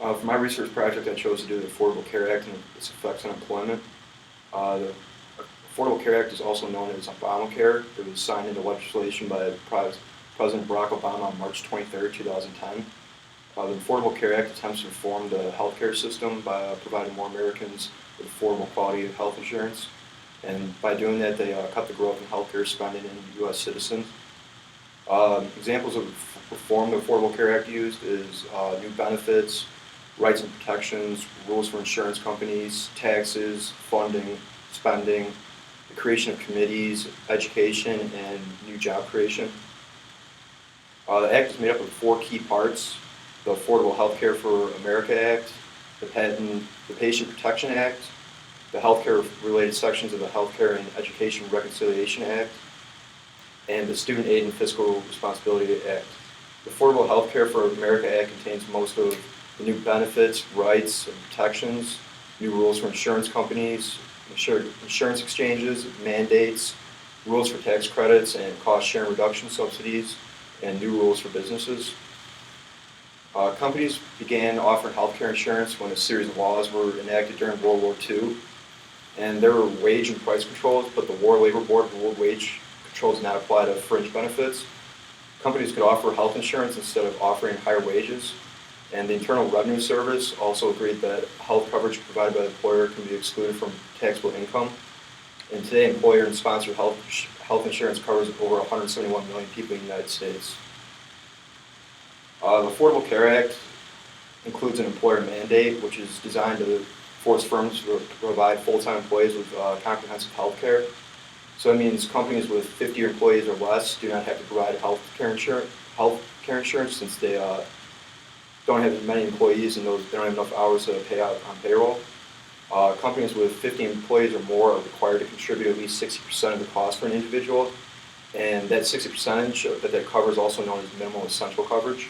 For my research project, I chose to do the Affordable Care Act and its effects on employment. The Affordable Care Act is also known as Obamacare. It was signed into legislation by President Barack Obama on March 23, 2010. The Affordable Care Act attempts to reform the healthcare system by providing more Americans with affordable quality of health insurance. And by doing that, they cut the growth in healthcare spending in U.S. citizens. Examples of reform the Affordable Care Act used is new benefits, rights and protections, rules for insurance companies, taxes, funding, spending, the creation of committees, education, and new job creation. The Act is made up of four key parts: the Affordable Health Care for America Act, the Patient Protection Act, the healthcare-related sections of the Healthcare and Education Reconciliation Act, and the Student Aid and Fiscal Responsibility Act. The Affordable Health Care for America Act contains most of the new benefits, rights, and protections, new rules for insurance companies, insurance exchanges, mandates, rules for tax credits and cost-sharing reduction subsidies, and new rules for businesses. Companies began offering healthcare insurance when a series of laws were enacted during World War II, and there were wage and price controls, but the War Labor Board ruled wage controls did not apply to fringe benefits. Companies could offer health insurance instead of offering higher wages, and the Internal Revenue Service also agreed that health coverage provided by the employer can be excluded from taxable income. And today, employer and sponsored health insurance covers over 171 million people in the United States. The Affordable Care Act includes an employer mandate, which is designed to force firms to provide full-time employees with comprehensive health care. So that means companies with 50 employees or less do not have to provide health care insurance since they don't have as many employees and they don't have enough hours to pay out on payroll. Companies with 50 employees or more are required to contribute at least 60% of the cost for an individual, and that 60% that covers is also known as minimal essential coverage.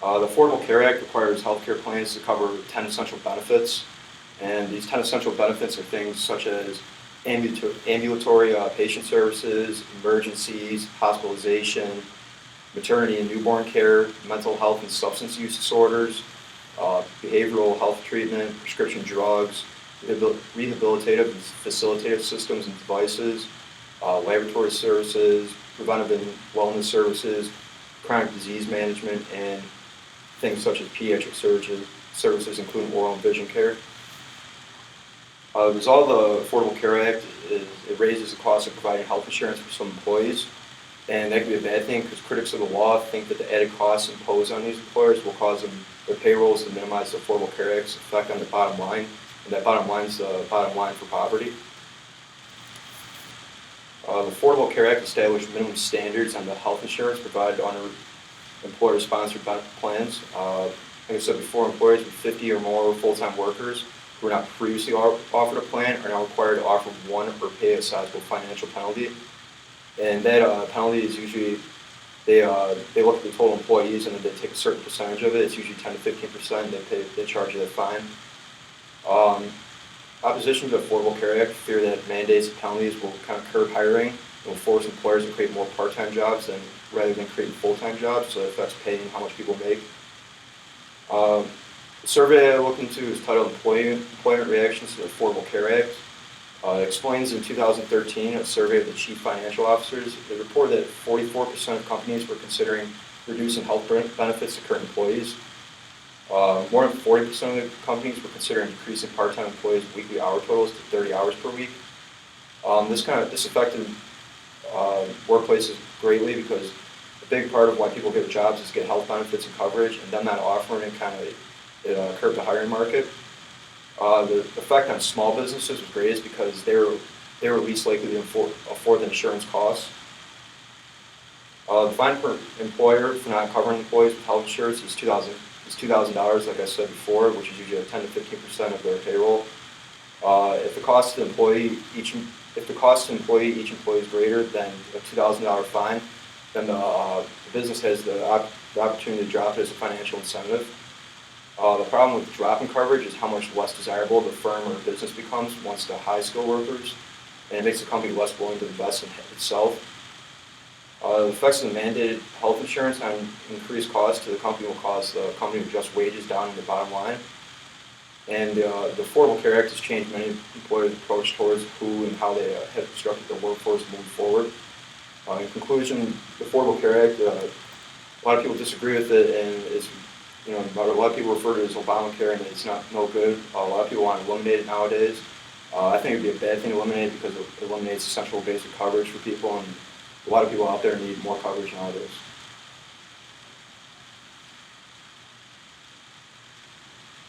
The Affordable Care Act requires healthcare plans to cover 10 essential benefits, and these 10 essential benefits are things such as ambulatory patient services, emergencies, hospitalization, maternity and newborn care, mental health and substance use disorders, behavioral health treatment, prescription drugs, rehabilitative and facilitative systems and devices, laboratory services, preventive and wellness services, chronic disease management, and things such as pediatric services, including oral and vision care. The result of the Affordable Care Act is it raises the cost of providing health insurance for some employees, and that can be a bad thing because critics of the law think that the added costs imposed on these employers will cause their payrolls to minimize the Affordable Care Act's effect on the bottom line, and that bottom line is the bottom line for poverty. The Affordable Care Act established minimum standards on the health insurance provided under employer-sponsored plans. Like I said before, employers with 50 or more full-time workers who were not previously offered a plan are now required to offer one or pay a sizable financial penalty. And that penalty is usually, they look at the total employees and then they take a certain percentage of it. It's usually 10 to 15%. They charge you that fine. Opposition to the Affordable Care Act fear that mandates and penalties will kind of curb hiring and will force employers to create more part-time jobs rather than creating full-time jobs, so it affects pay and how much people make. The survey I looked into is titled Employment Reactions to the Affordable Care Act. It explains in 2013 a survey of the chief financial officers. They reported that 44% of companies were considering reducing health benefits to current employees. More than 40% of the companies were considering decreasing part-time employees' weekly hour totals to 30 hours per week. This affected workplaces greatly because a big part of why people get jobs is get health benefits and coverage, and them not offering it curbed the hiring market. The effect on small businesses was greatest because they were least likely to afford the insurance costs. The fine per employer for not covering employees with health insurance is $2,000, like I said before, which is usually 10 to 15% of their payroll. If the cost to each employee is greater than a $2,000 fine, then the business has the opportunity to drop it as a financial incentive. The problem with dropping coverage is how much less desirable the firm or business becomes once the high-skilled workers, and it makes the company less willing to invest in itself. The effects of the mandated health insurance on increased costs to the company will cause the company to adjust wages down in the bottom line. And the Affordable Care Act has changed many employers' approach towards who and how they have constructed their workforce moving forward. In conclusion, the Affordable Care Act, a lot of people disagree with it, and it's, a lot of people refer to it as Obamacare, and it's not no good. A lot of people want to eliminate it nowadays. I think it would be a bad thing to eliminate because it eliminates essential basic coverage for people, and a lot of people out there need more coverage nowadays.